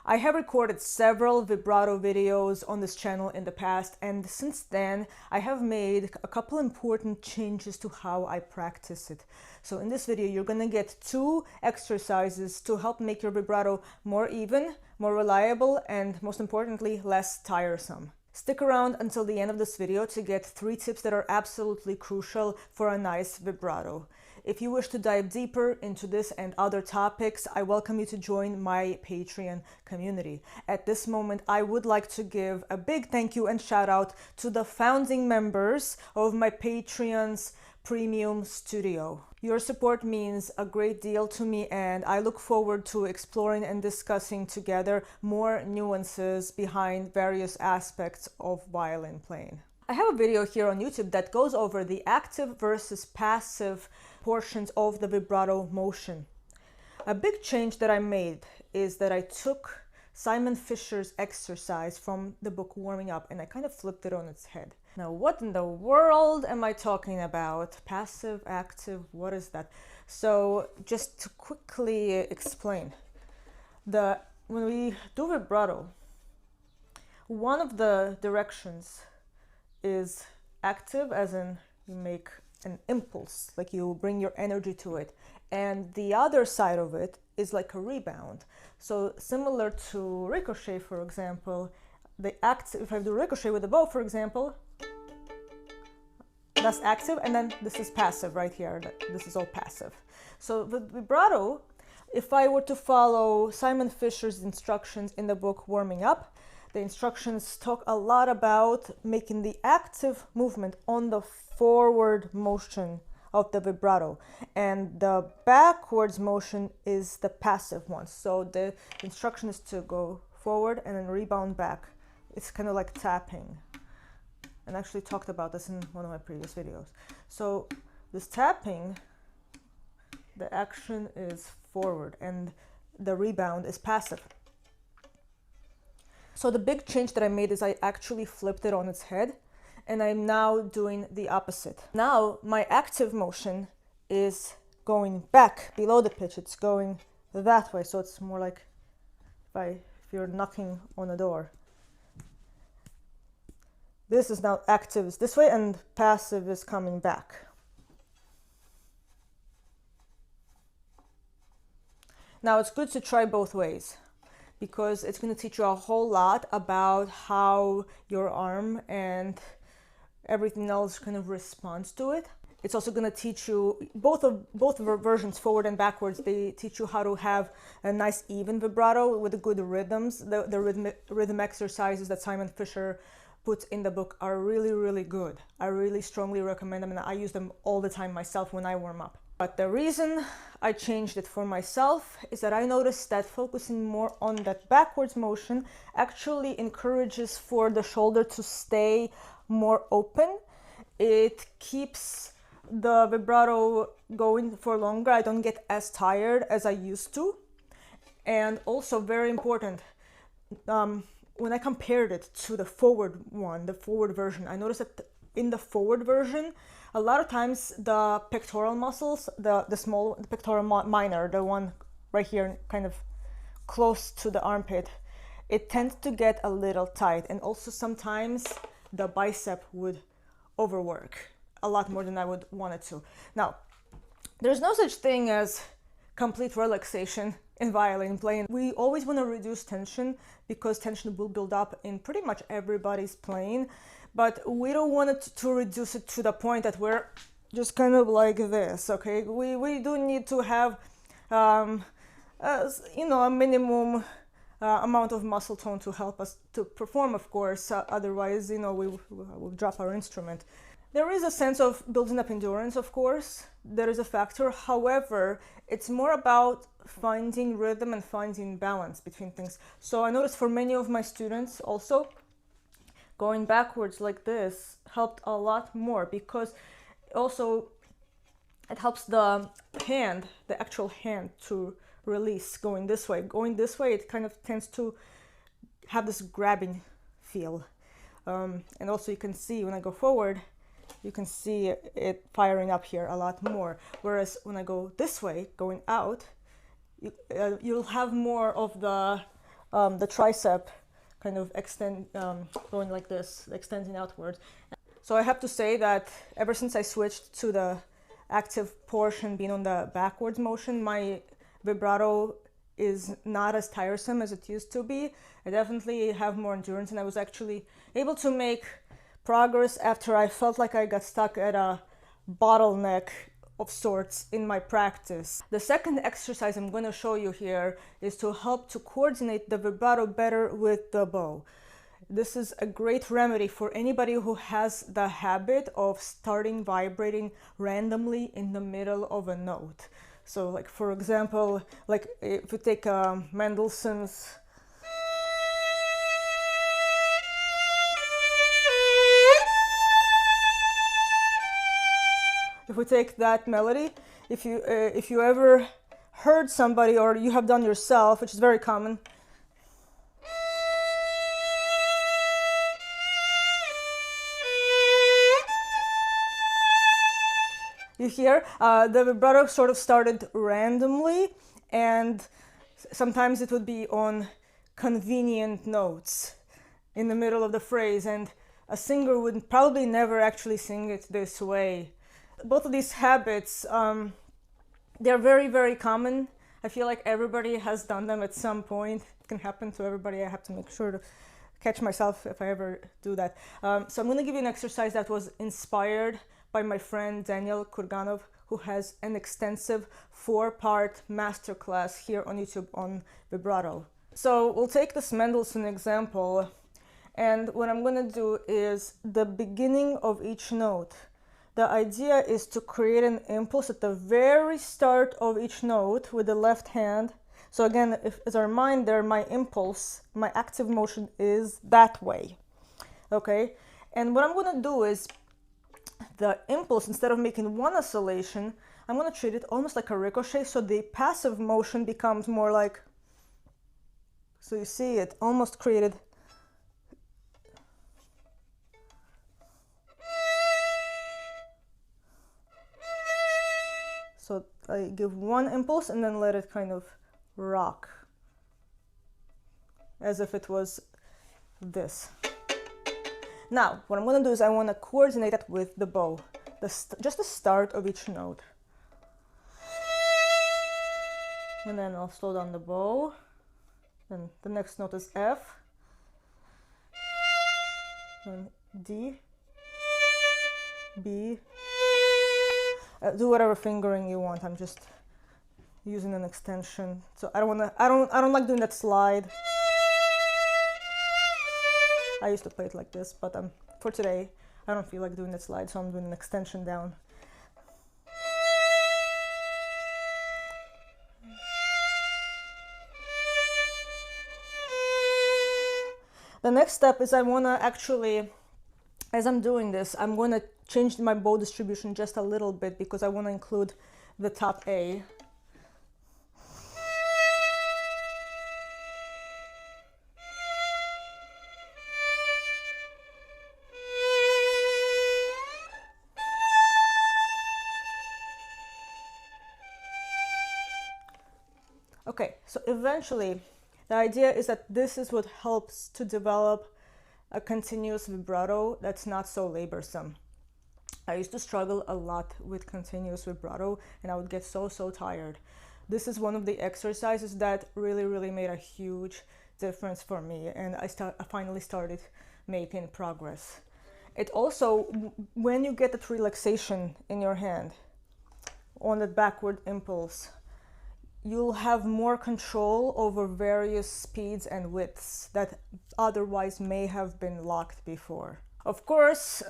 I have recorded several vibrato videos on this channel in the past, and since then I have made a couple important changes to how I practice it. So in this video you're gonna get 2 exercises to help make your vibrato more even, more reliable, and most importantly, less tiresome. Stick around until the end of this video to get 3 tips that are absolutely crucial for a nice vibrato. If you wish to dive deeper into this and other topics, I welcome you to join my Patreon community. At this moment, I would like to give a big thank you and shout out to the founding members of my Patreon's Premium Studio. Your support means a great deal to me, and I look forward to exploring and discussing together more nuances behind various aspects of violin playing. I have a video here on YouTube that goes over the active versus passive portions of the vibrato motion. A big change that I made is that I took Simon Fischer's exercise from the book Warming Up and I kind of flipped it on its head. Now, what in the world am I talking about? Passive, active, what is that? So just to quickly explain, when we do vibrato, one of the directions is active, as in you make an impulse, like you bring your energy to it, and the other side of it is like a rebound. So similar to ricochet, for example, if I do ricochet with a bow, for example, that's active, and then this is passive right here. This is all passive. So the vibrato, if I were to follow Simon Fischer's instructions in the book Warming Up, the instructions talk a lot about making the active movement on the forward motion of the vibrato, and the backwards motion is the passive one. So the instruction is to go forward and then rebound back. It's kind of like tapping, and I actually talked about this in one of my previous videos. So this tapping, the action is forward and the rebound is passive. So the big change that I made is I actually flipped it on its head, and I'm now doing the opposite. Now my active motion is going back below the pitch. It's going that way. So it's more like if you're knocking on a door. This is now active is this way and passive is coming back. Now it's good to try both ways, because it's going to teach you a whole lot about how your arm and everything else kind of responds to it. It's also going to teach you both versions, forward and backwards. They teach you how to have a nice even vibrato with good rhythms. The rhythm exercises that Simon Fischer puts in the book are really, really good. I really strongly recommend them, and I use them all the time myself when I warm up. But the reason I changed it for myself is that I noticed that focusing more on that backwards motion actually encourages for the shoulder to stay more open. It keeps the vibrato going for longer. I don't get as tired as I used to. And also very important, when I compared it to the forward one, the forward version, I noticed that in the forward version, a lot of times the pectoral muscles, the pectoral minor, the one right here kind of close to the armpit, it tends to get a little tight. And also sometimes the bicep would overwork a lot more than I would want it to. Now, there's no such thing as complete relaxation in violin playing. We always want to reduce tension, because tension will build up in pretty much everybody's playing, but we don't want it to reduce it to the point that we're just kind of like this, okay? We do need to have, a minimum amount of muscle tone to help us to perform, of course. Otherwise, we'll drop our instrument. There is a sense of building up endurance, of course. There is a factor. However, it's more about finding rhythm and finding balance between things. So I noticed for many of my students also, going backwards like this helped a lot more, because also it helps the hand, the actual hand, to release going this way. Going this way, it kind of tends to have this grabbing feel. And also you can see when I go forward, you can see it firing up here a lot more. Whereas when I go this way, going out, you'll have more of the the tricep kind of going like this, extending outward. So I have to say that ever since I switched to the active portion being on the backwards motion, my vibrato is not as tiresome as it used to be. I definitely have more endurance, and I was actually able to make progress after I felt like I got stuck at a bottleneck of sorts in my practice. The second exercise I'm going to show you here is to help to coordinate the vibrato better with the bow. This is a great remedy for anybody who has the habit of starting vibrating randomly in the middle of a note. So like, for example, like if you take Mendelssohn's if we take that melody, if you ever heard somebody, or you have done yourself, which is very common, you hear the vibrato sort of started randomly, and sometimes it would be on convenient notes in the middle of the phrase, and a singer would probably never actually sing it this way. Both of these habits, they're very, very common. I feel like everybody has done them at some point. It can happen to everybody. I have to make sure to catch myself if I ever do that. So I'm going to give you an exercise that was inspired by my friend Daniel Kurganov, who has an extensive 4-part masterclass here on YouTube on vibrato. So we'll take this Mendelssohn example, and what I'm going to do is the beginning of each note. The idea is to create an impulse at the very start of each note with the left hand. So again, as a reminder, my impulse, my active motion is that way. Okay? And what I'm going to do is the impulse, instead of making one oscillation, I'm going to treat it almost like a ricochet. So the passive motion becomes more like, so you see it almost created. So I give one impulse and then let it kind of rock, as if it was this. Now, what I'm going to do is I want to coordinate that with the bow, just the start of each note. And then I'll slow down the bow. Then the next note is F, then D, B. Do whatever fingering you want. I'm just using an extension. So I don't like doing that slide. I used to play it like this, but for today, I don't feel like doing that slide, so I'm doing an extension down. The next step is I want to actually, as I'm doing this, I'm going to change my bow distribution just a little bit because I want to include the top A. Okay, so eventually the idea is that this is what helps to develop a continuous vibrato that's not so laborsome. I used to struggle a lot with continuous vibrato, and I would get so tired. This is one of the exercises that really made a huge difference for me, and I finally started making progress. It also, when you get that relaxation in your hand on the backward impulse, you'll have more control over various speeds and widths that otherwise may have been locked before. Of course,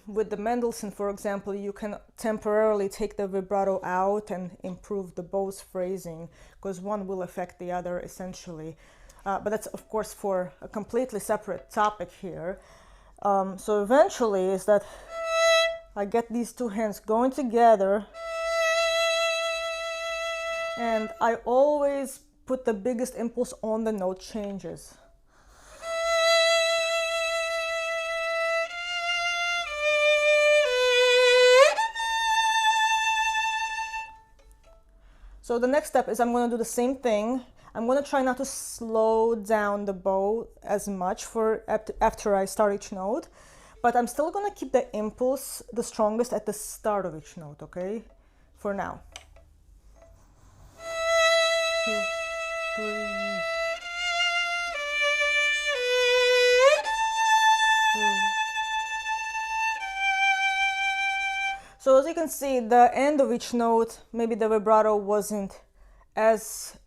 with the Mendelssohn, for example, you can temporarily take the vibrato out and improve the bow's phrasing, because one will affect the other essentially. But that's, of course, for a completely separate topic here. So eventually is that I get these two hands going together, and I always put the biggest impulse on the note changes. So the next step is I'm going to do the same thing. I'm going to try not to slow down the bow as much for after I start each note, but I'm still going to keep the impulse the strongest at the start of each note, okay? For now. 2, 3. So as you can see, the end of each note, maybe the vibrato wasn't as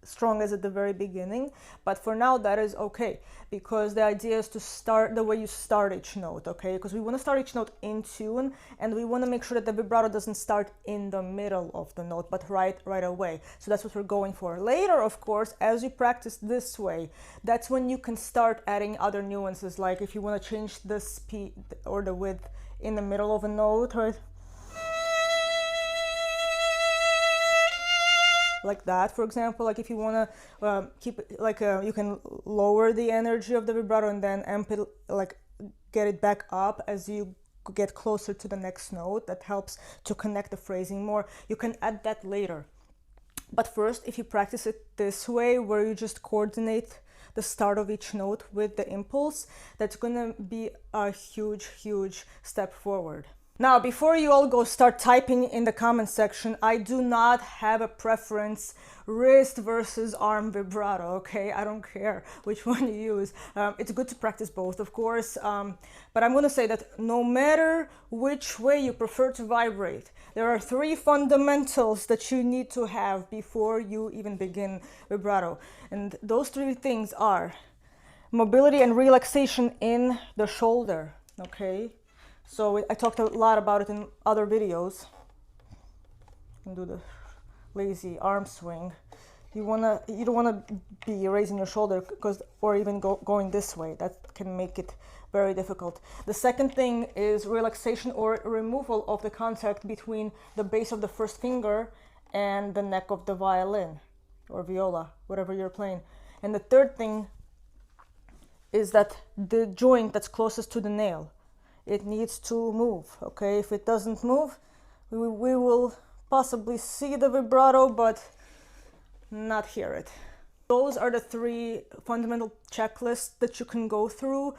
strong as at the very beginning, but for now that is okay, because the idea is to start the way you start each note, okay? Because we want to start each note in tune, and we want to make sure that the vibrato doesn't start in the middle of the note, but right away. So that's what we're going for. Later, of course, as you practice this way, that's when you can start adding other nuances, like if you want to change the speed or the width in the middle of a note, right? Like that, for example. Like if you want to keep it, like you can lower the energy of the vibrato and then amp it, like get it back up as you get closer to the next note. That helps to connect the phrasing more. You can add that later. But first, if you practice it this way, where you just coordinate the start of each note with the impulse, that's gonna be a huge step forward. Now, before you all go start typing in the comment section, I do not have a preference, wrist versus arm vibrato, okay? I don't care which one you use. It's good to practice both, of course, but I'm gonna say that no matter which way you prefer to vibrate, there are 3 fundamentals that you need to have before you even begin vibrato. And those 3 things are mobility and relaxation in the shoulder, okay? So I talked a lot about it in other videos. You can do the lazy arm swing. You don't wanna be raising your shoulder or even going this way. That can make it very difficult. The second thing is relaxation or removal of the contact between the base of the first finger and the neck of the violin or viola, whatever you're playing. And the third thing is that the joint that's closest to the nail, it needs to move, okay? If it doesn't move, we will possibly see the vibrato, but not hear it. Those are the 3 fundamental checklists that you can go through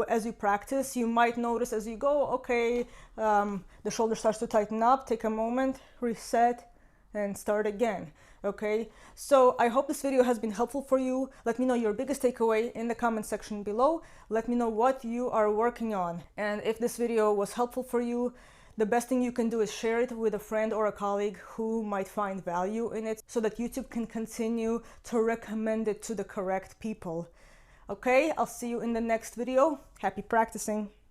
as you practice. You might notice as you go, okay, the shoulder starts to tighten up, take a moment, reset, and start again. Okay, so I hope this video has been helpful for you. Let me know your biggest takeaway in the comment section below. Let me know what you are working on. And if this video was helpful for you, the best thing you can do is share it with a friend or a colleague who might find value in it, so that YouTube can continue to recommend it to the correct people. Okay, I'll see you in the next video. Happy practicing.